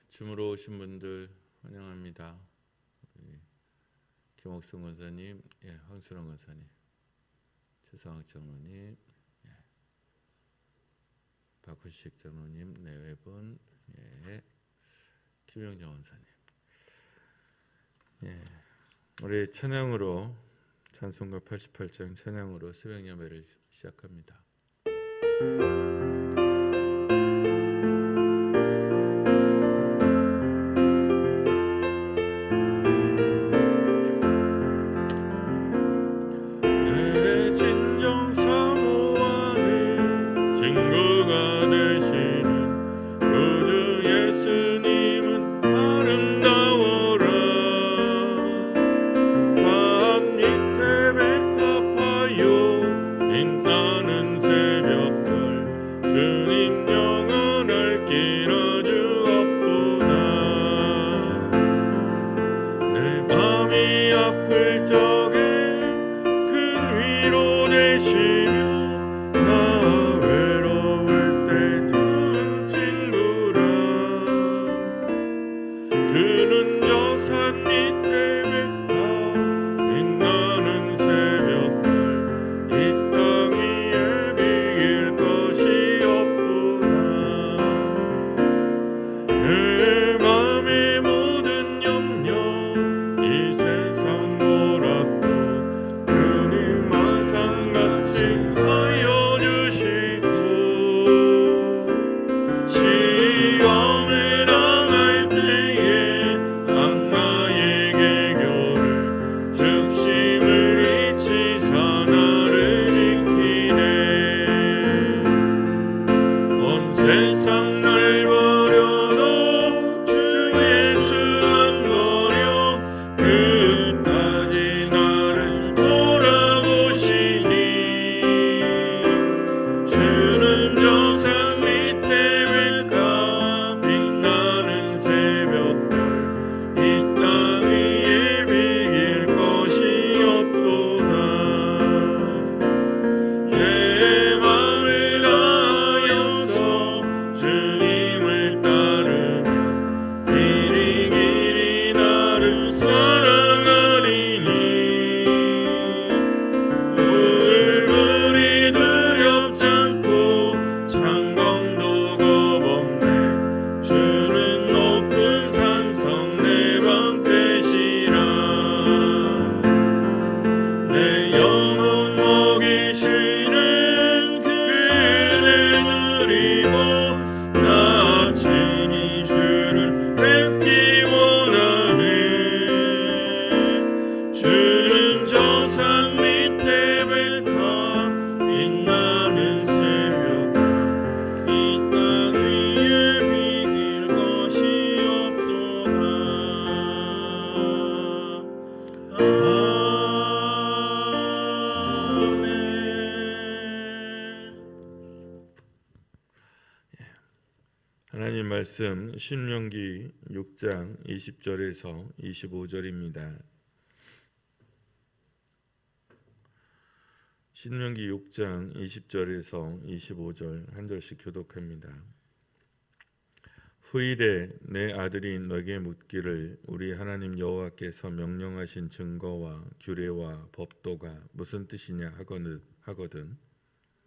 줌으로 오신 분들 환영합니다. 김옥승 권사님, 황순원 권사님, 최상학 장로님, 박훈식 장로님, 내외분, 김영정 권사님. 우리 찬양으로 찬송가 88장 찬양으로 새벽 예배를 시작합니다. 하나님 말씀 신명기 6장 20절에서 25절입니다. 신명기 6장 20절에서 25절 한 절씩 교독합니다. 후일에 내 아들이 너에게 묻기를 우리 하나님 여호와께서 명령하신 증거와 규례와 법도가 무슨 뜻이냐 하거든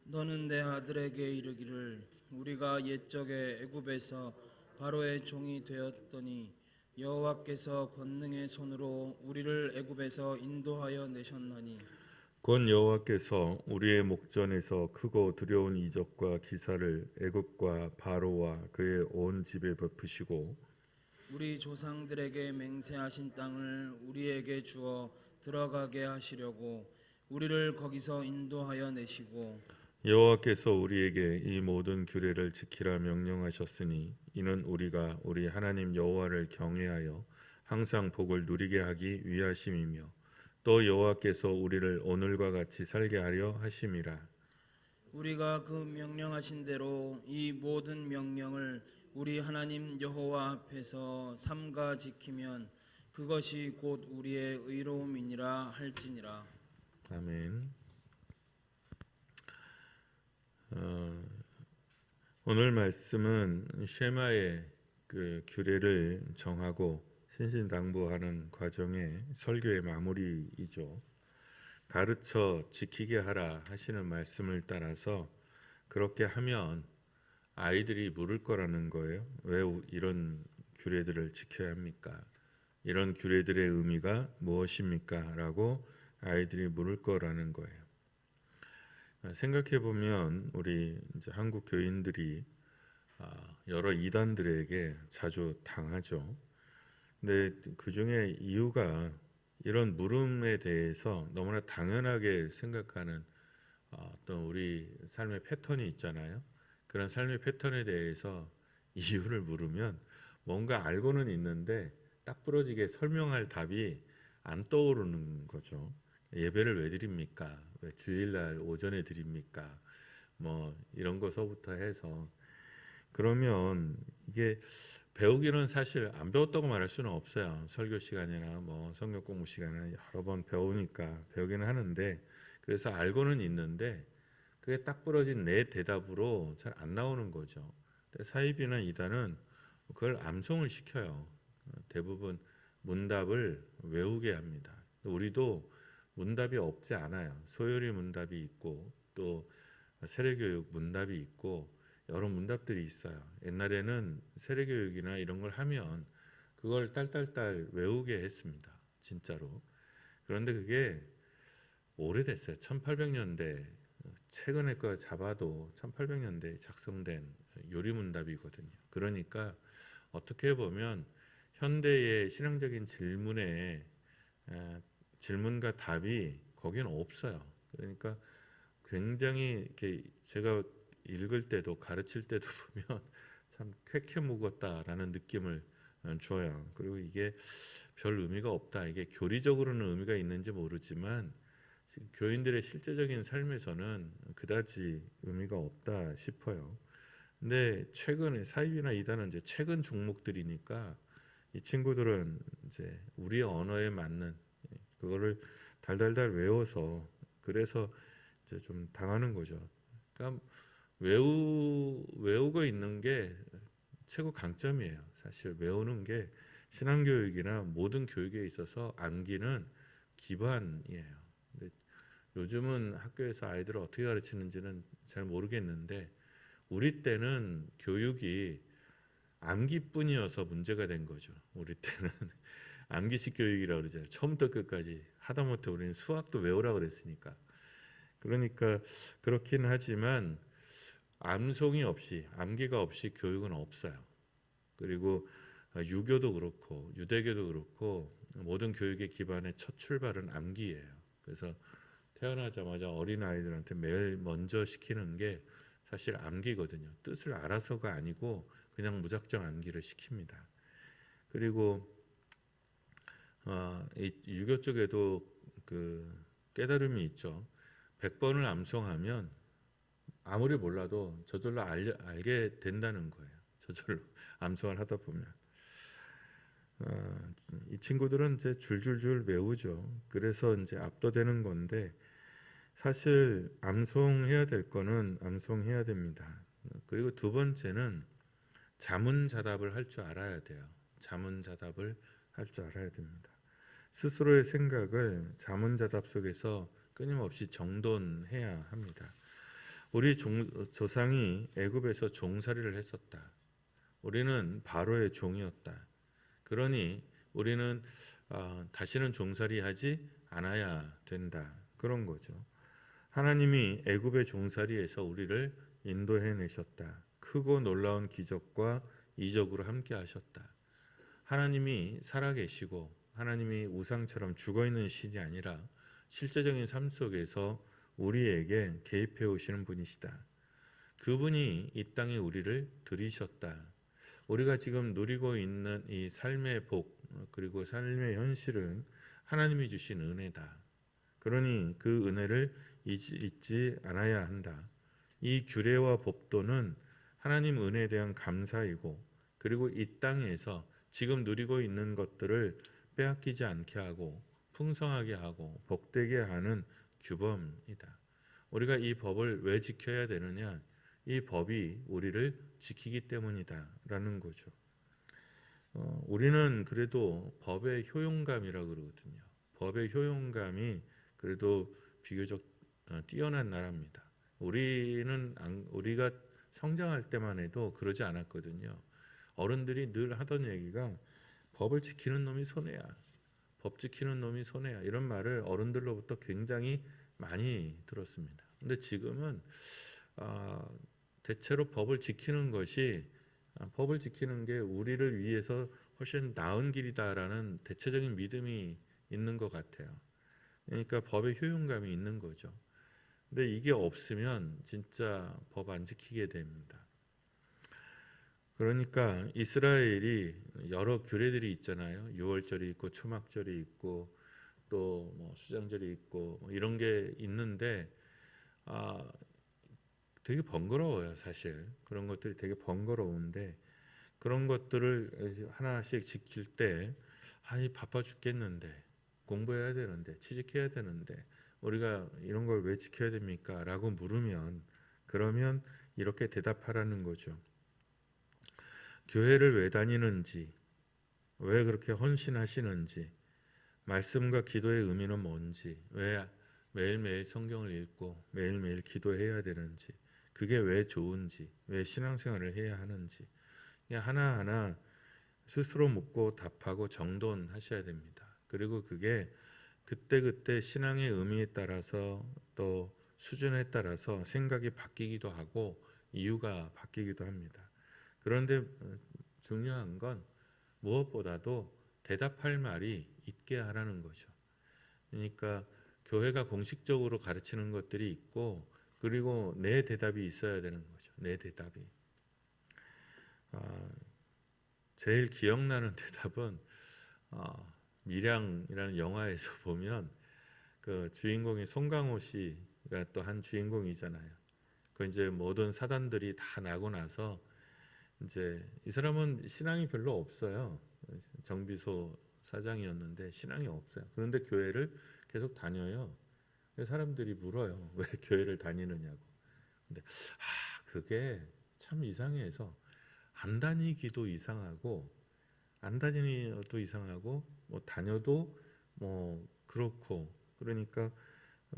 너는 내 아들에게 이르기를 우리가 옛적에 애굽에서 바로의 종이 되었더니 여호와께서 권능의 손으로 우리를 애굽에서 인도하여 내셨나니 곧 여호와께서 우리의 목전에서 크고 두려운 이적과 기사를 애굽과 바로와 그의 온 집에 베푸시고 우리 조상들에게 맹세하신 땅을 우리에게 주어 들어가게 하시려고 우리를 거기서 인도하여 내시고 여호와께서 우리에게 이 모든 규례를 지키라 명령하셨으니 이는 우리가 우리 하나님 여호와를 경외하여 항상 복을 누리게 하기 위하심이며 또 여호와께서 우리를 오늘과 같이 살게 하려 하심이라. 우리가 그 명령하신 대로 이 모든 명령을 우리 하나님 여호와 앞에서 삼가 지키면 그것이 곧 우리의 의로움이니라 할지니라. 아멘. 오늘 말씀은 쉐마의 그 규례를 정하고 신신당부하는 과정의 설교의 마무리이죠. 가르쳐 지키게 하라 하시는 말씀을 따라서 그렇게 하면 아이들이 물을 거라는 거예요. 왜 이런 규례들을 지켜야 합니까? 이런 규례들의 의미가 무엇입니까? 라고 아이들이 물을 거라는 거예요. 생각해 보면 우리 이제 한국 교인들이 여러 이단들에게 자주 당하죠. 근데 그 중에 이유가 이런 물음에 대해서 너무나 당연하게 생각하는 어떤 우리 삶의 패턴이 있잖아요. 그런 삶의 패턴에 대해서 이유를 물으면 뭔가 알고는 있는데 딱 부러지게 설명할 답이 안 떠오르는 거죠. 예배를 왜 드립니까? 왜 주일날 오전에 드립니까? 뭐 이런 거서부터 해서 그러면 이게 배우기는 사실 안 배웠다고 말할 수는 없어요. 설교 시간이나 뭐 성경 공부 시간에 여러 번 배우니까 배우기는 하는데 그래서 알고는 있는데 그게 딱 부러진 내 대답으로 잘 안 나오는 거죠. 사이비나 이단은 그걸 암송을 시켜요. 대부분 문답을 외우게 합니다. 우리도 문답이 없지 않아요. 소요리 문답이 있고 또 세례교육 문답이 있고 여러 문답들이 있어요. 옛날에는 세례교육이나 이런 걸 하면 그걸 딸딸딸 외우게 했습니다. 진짜로. 그런데 그게 오래됐어요. 1800년대 최근에 거 잡아도 1800년대에 작성된 요리문답이거든요. 그러니까 어떻게 보면 현대의 신앙적인 질문에 질문과 답이 거기는 없어요. 그러니까 굉장히 이렇게 제가 읽을 때도 가르칠 때도 보면 참 쾌쾌 묵었다라는 느낌을 줘요. 그리고 이게 별 의미가 없다. 이게 교리적으로는 의미가 있는지 모르지만 교인들의 실제적인 삶에서는 그다지 의미가 없다 싶어요. 근데 최근에 사입이나 이단은 이제 최근 종목들이니까 이 친구들은 이제 우리 언어에 맞는 그거를 달달달 외워서 그래서 이제 좀 당하는 거죠. 그러니까 외우고 있는 게 최고 강점이에요. 사실 외우는 게 신앙교육이나 모든 교육에 있어서 암기는 기반이에요. 근데 요즘은 학교에서 아이들을 어떻게 가르치는지는 잘 모르겠는데 우리 때는 교육이 암기뿐이어서 문제가 된 거죠. 우리 때는 암기식 교육이라고 그러잖아요. 처음부터 끝까지 하다못해 우리는 수학도 외우라고 그랬으니까. 그러니까 그렇긴 하지만 암송이 없이 암기가 없이 교육은 없어요. 그리고 유교도 그렇고 유대교도 그렇고 모든 교육의 기반의 첫 출발은 암기예요. 그래서 태어나자마자 어린 아이들한테 매일 먼저 시키는 게 사실 암기거든요. 뜻을 알아서가 아니고 그냥 무작정 암기를 시킵니다. 그리고 이 유교 쪽에도 그 깨달음이 있죠. 100번을 암송하면 아무리 몰라도 저절로 알게 된다는 거예요. 저절로 암송을 하다 보면 이 친구들은 이제 줄줄줄 외우죠. 그래서 이제 압도되는 건데 사실 암송해야 될 거는 암송해야 됩니다. 그리고 두 번째는 자문자답을 할 줄 알아야 돼요. 자문자답을 할 줄 알아야 됩니다. 스스로의 생각을 자문자답 속에서 끊임없이 정돈해야 합니다. 우리 조상이 애굽에서 종살이를 했었다. 우리는 바로의 종이었다. 그러니 우리는 다시는 종살이하지 않아야 된다. 그런 거죠. 하나님이 애굽의 종살이에서 우리를 인도해내셨다. 크고 놀라운 기적과 이적으로 함께 하셨다. 하나님이 살아계시고 하나님이 우상처럼 죽어있는 신이 아니라 실제적인 삶 속에서 우리에게 개입해 오시는 분이시다. 그분이 이 땅에 우리를 들이셨다. 우리가 지금 누리고 있는 이 삶의 복 그리고 삶의 현실은 하나님이 주신 은혜다. 그러니 그 은혜를 잊지 않아야 한다. 이 규례와 법도는 하나님 은혜에 대한 감사이고 그리고 이 땅에서 지금 누리고 있는 것들을 빼앗기지 않게 하고 풍성하게 하고 복되게 하는 규범이다. 우리가 이 법을 왜 지켜야 되느냐? 이 법이 우리를 지키기 때문이다 라는 거죠. 우리는 그래도 법의 효용감이라고 그러거든요. 법의 효용감이 그래도 비교적 뛰어난 나라입니다. 우리가 성장할 때만 해도 그러지 않았거든요. 어른들이 늘 하던 얘기가 법을 지키는 놈이 손해야. 법 지키는 놈이 손해야. 이런 말을 어른들로부터 굉장히 많이 들었습니다. 근데 지금은 아, 대체로 법을 지키는 게 우리를 위해서 훨씬 나은 길이다라는 대체적인 믿음이 있는 것 같아요. 그러니까 법의 효용감이 있는 거죠. 근데 이게 없으면 진짜 법 안 지키게 됩니다. 그러니까 이스라엘이 여러 규례들이 있잖아요. 유월절이 있고 초막절이 있고 또 뭐 수장절이 있고 뭐 이런 게 있는데 아, 되게 번거로워요, 사실. 그런 것들이 되게 번거로운데 그런 것들을 하나씩 지킬 때 아니 바빠 죽겠는데 공부해야 되는데 취직해야 되는데 우리가 이런 걸 왜 지켜야 됩니까? 라고 물으면 그러면 이렇게 대답하라는 거죠. 교회를 왜 다니는지, 왜 그렇게 헌신하시는지, 말씀과 기도의 의미는 뭔지, 왜 매일매일 성경을 읽고 매일매일 기도해야 되는지, 그게 왜 좋은지, 왜 신앙생활을 해야 하는지 그냥 하나하나 스스로 묻고 답하고 정돈하셔야 됩니다. 그리고 그게 그때그때 신앙의 의미에 따라서 또 수준에 따라서 생각이 바뀌기도 하고 이유가 바뀌기도 합니다. 그런데 중요한 건 무엇보다도 대답할 말이 있게 하라는 거죠. 그러니까 교회가 공식적으로 가르치는 것들이 있고 그리고 내 대답이 있어야 되는 거죠. 내 대답이. 제일 기억나는 대답은 밀양이라는 영화에서 보면 그 주인공이 송강호 씨가 또 한 주인공이잖아요. 그 이제 모든 사단들이 다 나고 나서 이제 이 사람은 신앙이 별로 없어요. 정비소 사장이었는데 신앙이 없어요. 그런데 교회를 계속 다녀요. 사람들이 물어요. 왜 교회를 다니느냐고. 근데 그게 참 이상해서 안 다니기도 이상하고 안 다니도 이상하고 뭐 다녀도 뭐 그렇고 그러니까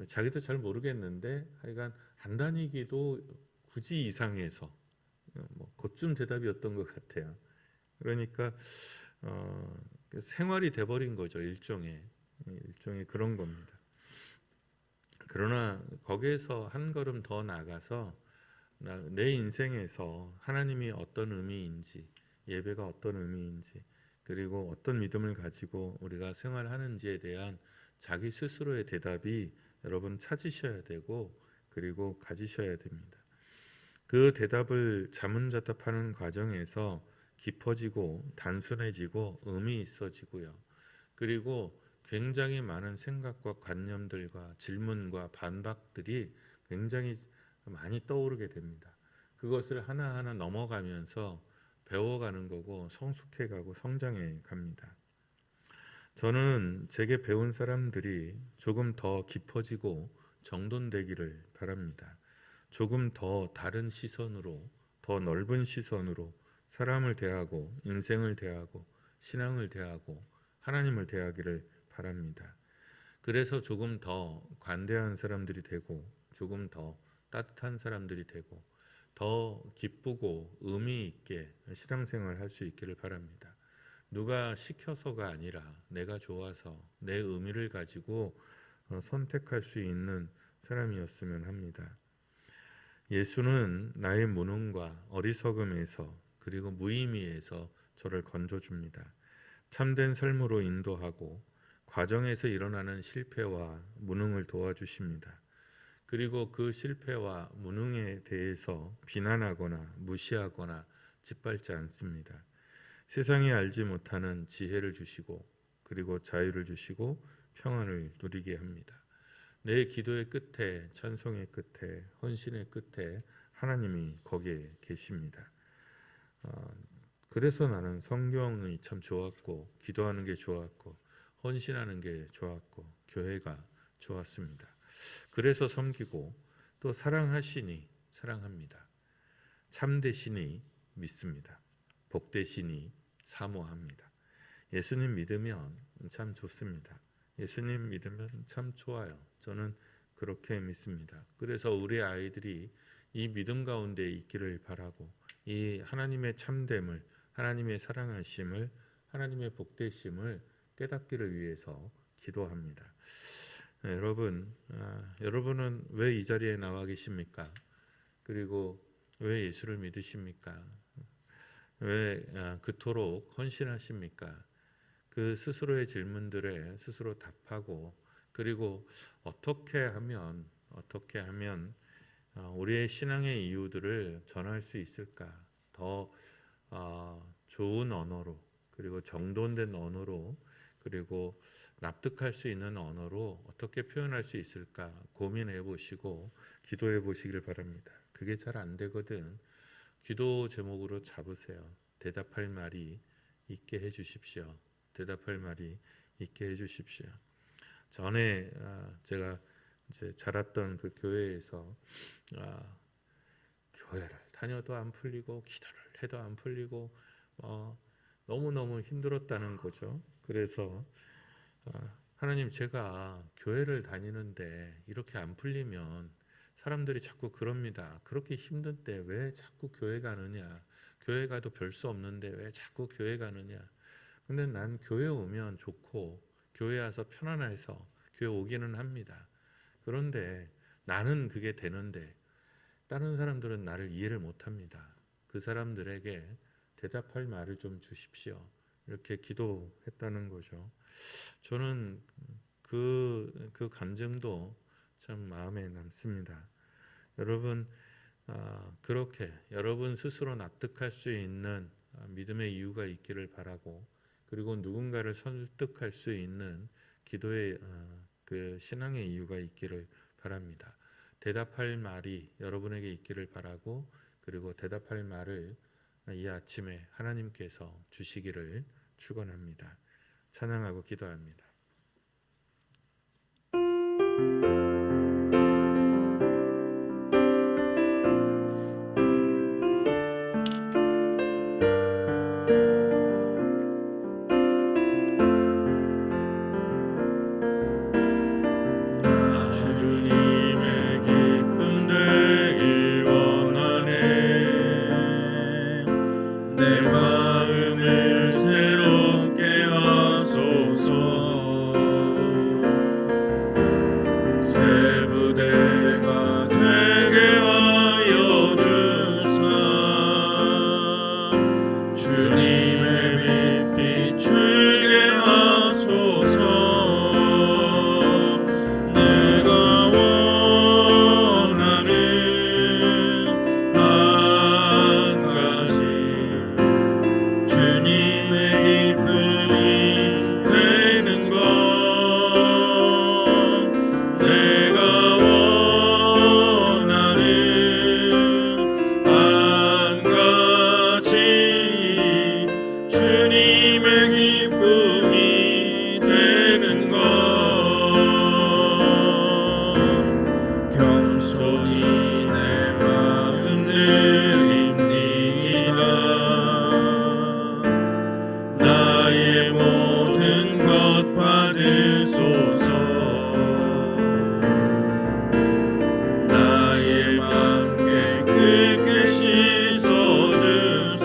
자기도 잘 모르겠는데 하여간 안 다니기도 굳이 이상해서 뭐 그쯤 대답이었던 것 같아요. 그러니까 생활이 돼버린 거죠. 일종의 그런 겁니다. 그러나 거기에서 한 걸음 더 나가서 내 인생에서 하나님이 어떤 의미인지 예배가 어떤 의미인지 그리고 어떤 믿음을 가지고 우리가 생활하는지에 대한 자기 스스로의 대답이 여러분 찾으셔야 되고 그리고 가지셔야 됩니다. 그 대답을 자문자답하는 과정에서 깊어지고 단순해지고 의미 있어지고요. 그리고 굉장히 많은 생각과 관념들과 질문과 반박들이 굉장히 많이 떠오르게 됩니다. 그것을 하나하나 넘어가면서 배워가는 거고 성숙해가고 성장해 갑니다. 저는 제게 배운 사람들이 조금 더 깊어지고 정돈되기를 바랍니다. 조금 더 다른 시선으로, 더 넓은 시선으로 사람을 대하고 인생을 대하고 신앙을 대하고 하나님을 대하기를 바랍니다. 그래서 조금 더 관대한 사람들이 되고 조금 더 따뜻한 사람들이 되고 더 기쁘고 의미 있게 신앙생활을 할 수 있기를 바랍니다. 누가 시켜서가 아니라 내가 좋아서 내 의미를 가지고 선택할 수 있는 사람이었으면 합니다. 예수는 나의 무능과 어리석음에서 그리고 무의미에서 저를 건져줍니다. 참된 삶으로 인도하고 과정에서 일어나는 실패와 무능을 도와주십니다. 그리고 그 실패와 무능에 대해서 비난하거나 무시하거나 짓밟지 않습니다. 세상이 알지 못하는 지혜를 주시고 그리고 자유를 주시고 평안을 누리게 합니다. 내 기도의 끝에 찬송의 끝에 헌신의 끝에 하나님이 거기에 계십니다. 그래서 나는 성경이 참 좋았고 기도하는 게 좋았고 헌신하는 게 좋았고 교회가 좋았습니다. 그래서 섬기고 또 사랑하시니 사랑합니다. 참되시니 믿습니다. 복되시니 사모합니다. 예수님 믿으면 참 좋습니다. 예수님 믿으면 참 좋아요. 저는 그렇게 믿습니다. 그래서 우리 아이들이 이 믿음 가운데 있기를 바라고, 이 하나님의 참됨을, 하나님의 사랑하심을, 하나님의 복되심을 깨닫기를 위해서 기도합니다. 여러분은 왜 이 자리에 나와 계십니까? 그리고 왜 예수를 믿으십니까? 왜 그토록 헌신하십니까? 그 스스로의 질문들에 스스로 답하고, 그리고 어떻게 하면 우리의 신앙의 이유들을 전할 수 있을까? 더 좋은 언어로, 그리고 정돈된 언어로, 그리고 납득할 수 있는 언어로 어떻게 표현할 수 있을까 고민해 보시고 기도해 보시길 바랍니다. 그게 잘 안 되거든. 기도 제목으로 잡으세요. 대답할 말이 있게 해 주십시오. 대답할 말이 있게 해 주십시오. 전에 제가 이제 자랐던 그 교회에서 교회를 다녀도 안 풀리고 기도를 해도 안 풀리고 너무너무 힘들었다는 거죠. 그래서 하나님, 제가 교회를 다니는데 이렇게 안 풀리면 사람들이 자꾸 그럽니다. 그렇게 힘든데 왜 자꾸 교회 가느냐? 교회 가도 별 수 없는데 왜 자꾸 교회 가느냐? 근데 난 교회 오면 좋고 교회 와서 편안해서 교회 오기는 합니다. 그런데 나는 그게 되는데 다른 사람들은 나를 이해를 못합니다. 그 사람들에게 대답할 말을 좀 주십시오. 이렇게 기도했다는 거죠. 저는 그 감정도 참 마음에 남습니다. 여러분, 그렇게 여러분 스스로 납득할 수 있는 믿음의 이유가 있기를 바라고, 그리고 누군가를 설득할 수 있는 기도의 그 신앙의 이유가 있기를 바랍니다. 대답할 말이 여러분에게 있기를 바라고, 그리고 대답할 말을 이 아침에 하나님께서 주시기를 축원합니다. 찬양하고 기도합니다. 내 마음을 새롭게 하소서. 새 부대가 되게 하여 주사. 주님의 빛 비추게 하소서. 내가 원하는 한 가지, 주님의 기쁨이 되는 것. 내가 원하는 한 가지, 주님의 기쁨이 되는 것. 겸손히 내 마음 드립니다. 나의 모든 것 받으소서. 나의 맘 깨끗게 씻어주사.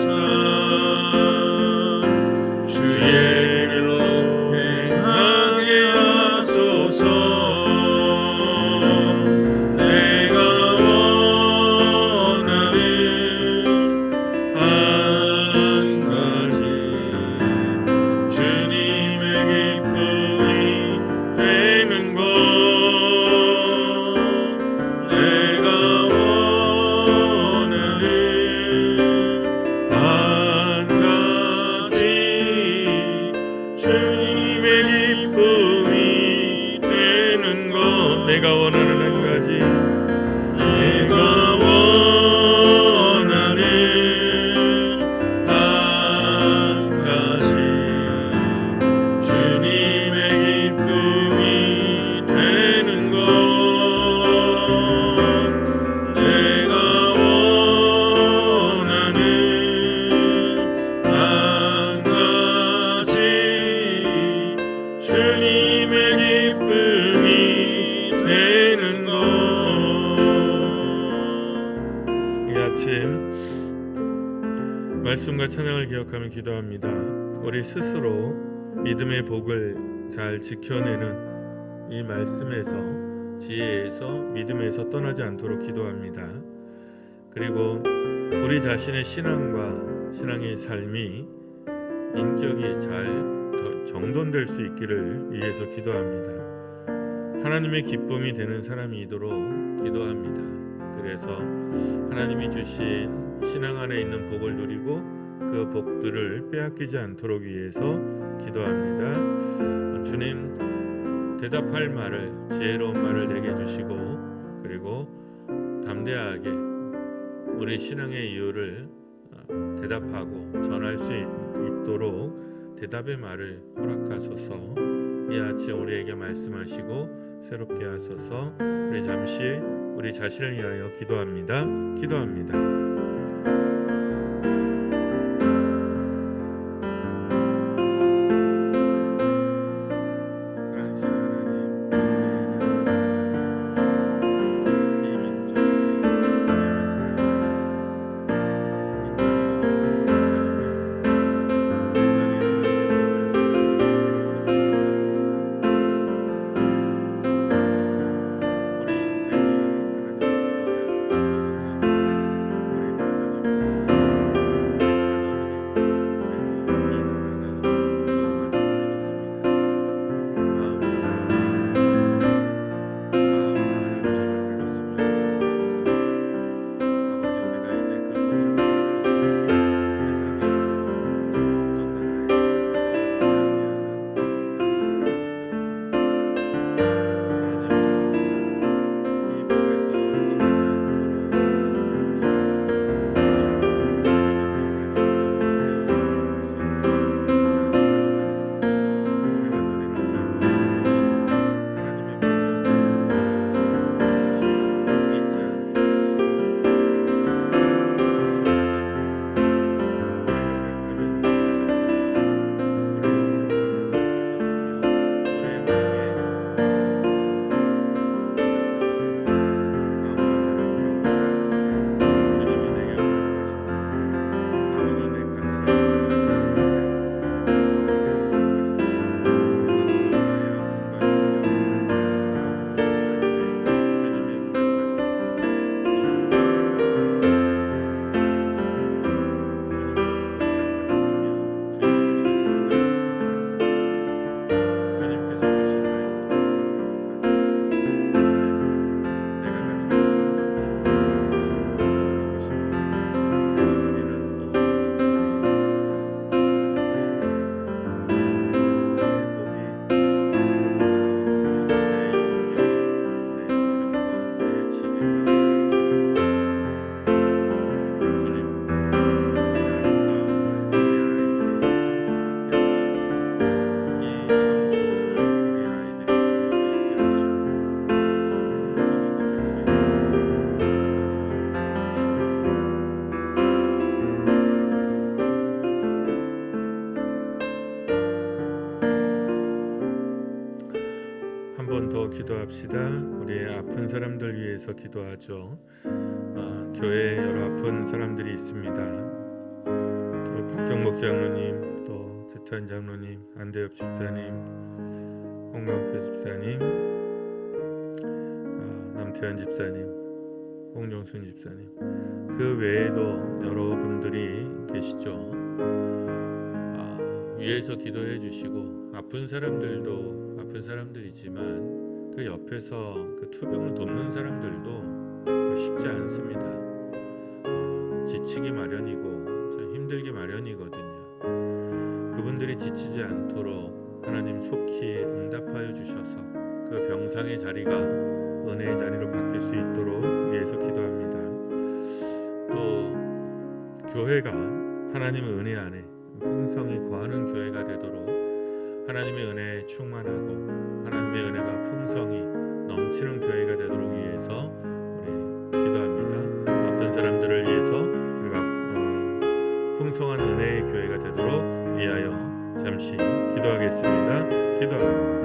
주의 길로 행하게 하소서. 내가 원하는 한 가지, 주님의 기쁨이 되는 것. 내가 원하는 한 가지, 주님의 기쁨이 되는 것. 내가 원하는 한 가지, 내가 원하는 한 가지, 주님의 기쁨이 되는 것. 내가 원하는 한 가지, 말씀과 찬양을 기억하며 기도합니다. 우리 스스로 믿음의 복을 잘 지켜내는 이 말씀에서, 지혜에서, 믿음에서 떠나지 않도록 기도합니다. 그리고 우리 자신의 신앙과 신앙의 삶이, 인격이 잘 정돈될 수 있기를 위해서 기도합니다. 하나님의 기쁨이 되는 사람이도록 기도합니다. 그래서 하나님이 주신 신앙 안에 있는 복을 누리고 그 복들을 빼앗기지 않도록 위해서 기도합니다. 주님, 대답할 말을, 지혜로운 말을 내게 주시고, 그리고 담대하게 우리 신앙의 이유를 대답하고 전할 수 있도록 대답의 말을 허락하소서. 이 아침 우리에게 말씀하시고 새롭게 하소서. 우리 잠시 우리 자신을 위하여 기도합니다. 기도합시다. 우리의 아픈 사람들 위해서 기도하죠. 교회에 여러 아픈 사람들이 있습니다. 박경목 장로님, 또 주찬 장로님, 안대엽 집사님, 홍명표 집사님, 남태환 집사님, 홍정순 집사님, 그 외에도 여러분들이 계시죠. 위에서 기도해 주시고, 아픈 사람들도 아픈 사람들이지만 그 옆에서 그 투병을 돕는 사람들도 쉽지 않습니다. 지치기 마련이고 힘들기 마련이거든요. 그분들이 지치지 않도록 하나님 속히 응답하여 주셔서 그 병상의 자리가 은혜의 자리로 바뀔 수 있도록 위해서 기도합니다. 또 교회가 하나님의 은혜 안에 풍성히 거하는 교회가 되도록 하나님의 은혜에 충만하고 하나님의 은혜가 풍성히 넘치는 교회가 되도록 위해서 우리 기도합니다. 아픈 사람들을 위해서, 그리고 풍성한 은혜의 교회가 되도록 위하여 잠시 기도하겠습니다. 기도합니다.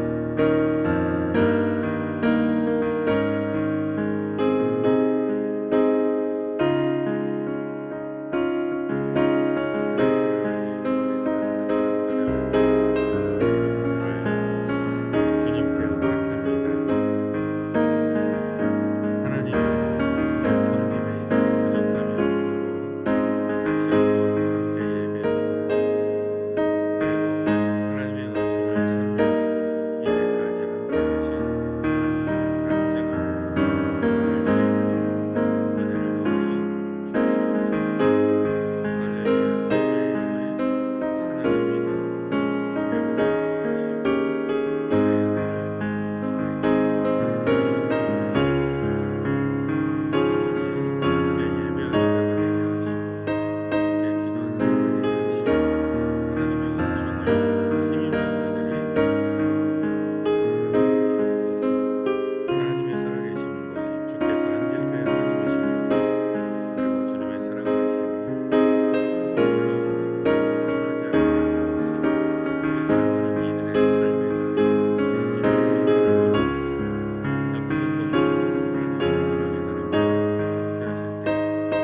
부족한 하나님 주변의 사람들과 함께 하실 때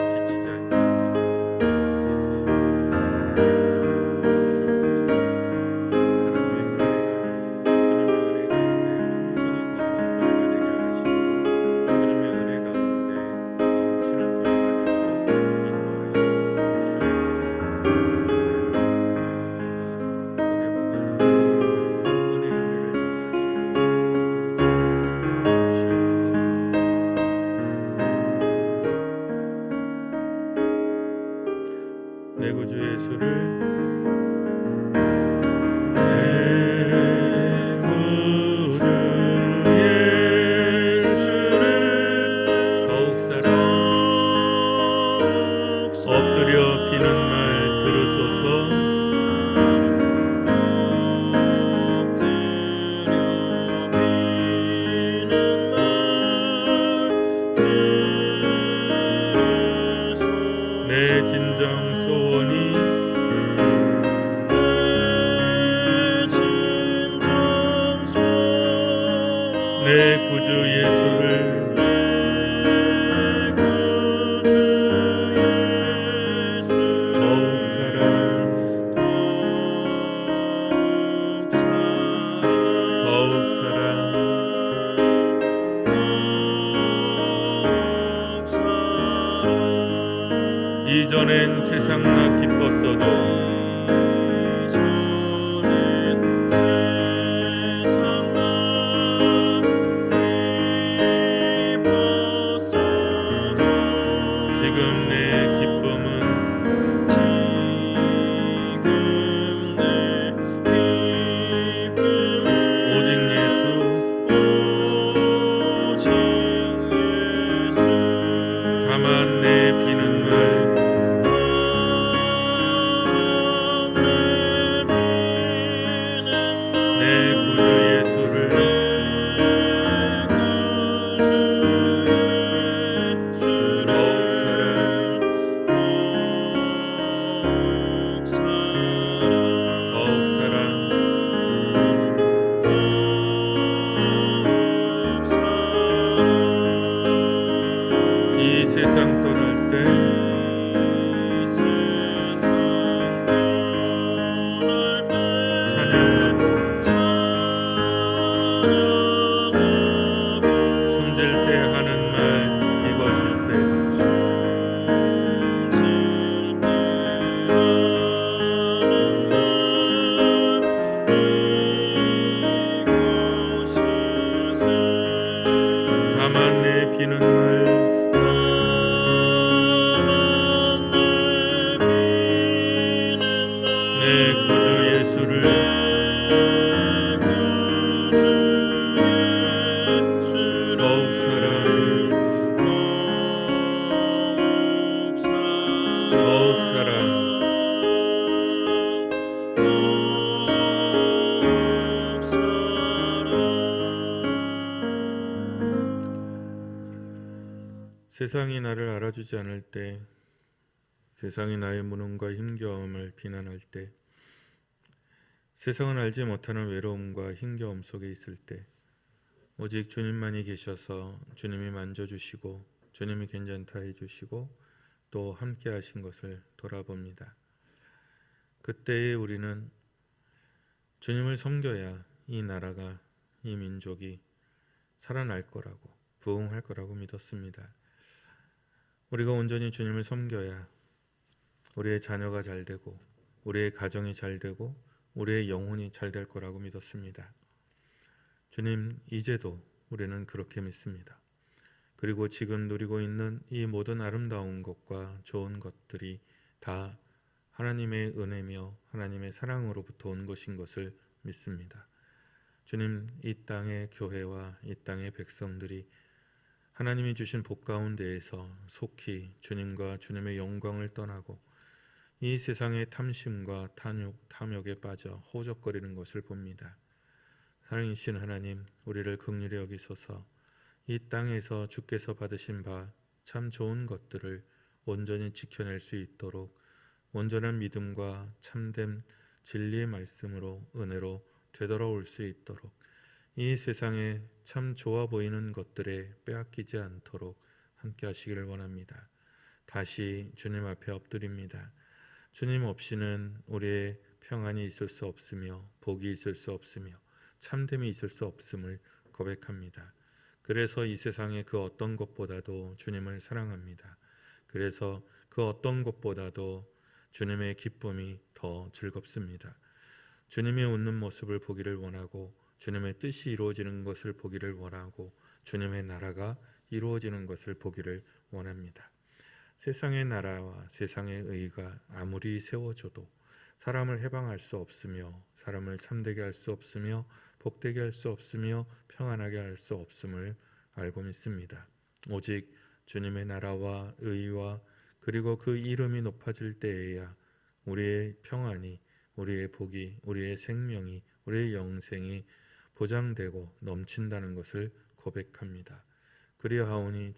지치지 않게 하소서. 인도하소서. 평안하게 하여 주시옵소서. 하나님의 교회가 주님의 은혜 가운데 풍성히 거하는 교회가 되게 하시고 주님의 은혜 가운데 넘치는 교회가 되도록 인도하여 주시옵소서. 하나님의 찬양합니다. 복의 복을 더하시고 은혜를 더하시고 내 구주 예수를 더욱 사랑 엎드려 비는 말 들으소서. 내 진정 소원이 내 구주 예수를 더욱 사랑 더욱 사랑 이전엔 세상 나 기뻤어도 지금 내 기쁨은 오직 예수 다만 내 비는 말 내 구주 예수를 더욱 사랑 더욱 사랑 이 세상 떠날 때 찬양하고 숨질 때 하는 말 이것일세. 다만 내 비는 말 내 구주 예수를 더욱 사랑 더욱 사랑 세상이 나를 알아주지 않을 때 세상이 나의 무능과 힘겨움을 비난할 때 세상은 알지 못하는 외로움과 힘겨움 속에 있을 때 오직 주님만이 계셔서 주님이 만져주시고 주님이 괜찮다 해주시고 또 함께 하신 것을 돌아봅니다. 그때에 우리는 주님을 섬겨야 이 나라가 이 민족이 살아날 거라고 부흥할 거라고 믿었습니다. 우리가 온전히 주님을 섬겨야 우리의 자녀가 잘 되고 우리의 가정이 잘 되고 우리의 영혼이 잘 될 거라고 믿었습니다. 주님, 이제도 우리는 그렇게 믿습니다. 그리고 지금 누리고 있는 이 모든 아름다운 것과 좋은 것들이 다 하나님의 은혜며 하나님의 사랑으로부터 온 것인 것을 믿습니다. 주님, 이 땅의 교회와 이 땅의 백성들이 하나님이 주신 복 가운데에서 속히 주님과 주님의 영광을 떠나고 이 세상의 탐심과 탐욕에 빠져 호적거리는 것을 봅니다. 사랑이신 하나님, 우리를 긍휼히 여기소서. 이 땅에서 주께서 받으신 바 참 좋은 것들을 온전히 지켜낼 수 있도록 온전한 믿음과 참된 진리의 말씀으로 은혜로 되돌아올 수 있도록 이 세상에 참 좋아 보이는 것들에 빼앗기지 않도록 함께 하시기를 원합니다. 다시 주님 앞에 엎드립니다. 주님 없이는 우리의 평안이 있을 수 없으며 복이 있을 수 없으며 참됨이 있을 수 없음을 고백합니다. 그래서 이 세상의 그 어떤 것보다도 주님을 사랑합니다. 그래서 그 어떤 것보다도 주님의 기쁨이 더 즐겁습니다. 주님의 웃는 모습을 보기를 원하고 주님의 뜻이 이루어지는 것을 보기를 원하고 주님의 나라가 이루어지는 것을 보기를 원합니다. 세상의 나라와 세상의 의가 아무리 세워져도 사람을 해방할 수 없으며 사람을 참되게 할 수 없으며 복되게 할 수 없으며 평안하게 할 수 없음을 알고 믿습니다. 오직 주님의 나라와 의와 그리고 그 이름이 높아질 때에야 우리의 평안이, 우리의 복이, 우리의 생명이, 우리의 영생이 보장되고 넘친다는 것을 고백합니다. 그리하오니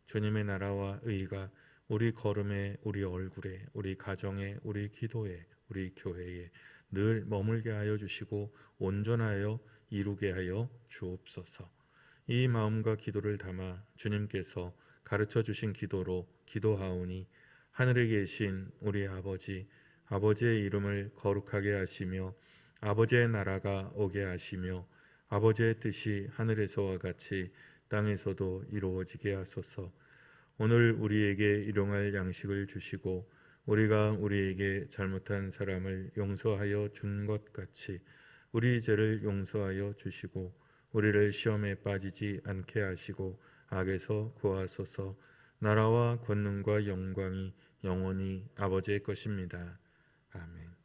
주님의 나라와 의가 우리 걸음에, 우리 얼굴에, 우리 가정에, 우리 기도에, 우리 교회에 늘 머물게 하여 주시고 온전하여 이루게 하여 주옵소서. 이 마음과 기도를 담아 주님께서 가르쳐 주신 기도로 기도하오니 하늘에 계신 우리 아버지, 아버지의 이름을 거룩하게 하시며 아버지의 나라가 오게 하시며 아버지의 뜻이 하늘에서와 같이 땅에서도 이루어지게 하소서. 오늘 우리에게 일용할 양식을 주시고 우리가 우리에게 잘못한 사람을 용서하여 준 것 같이 우리 죄를 용서하여 주시고 우리를 시험에 빠지지 않게 하시고 악에서 구하소서. 나라와 권능과 영광이 영원히 아버지의 것입니다. 아멘.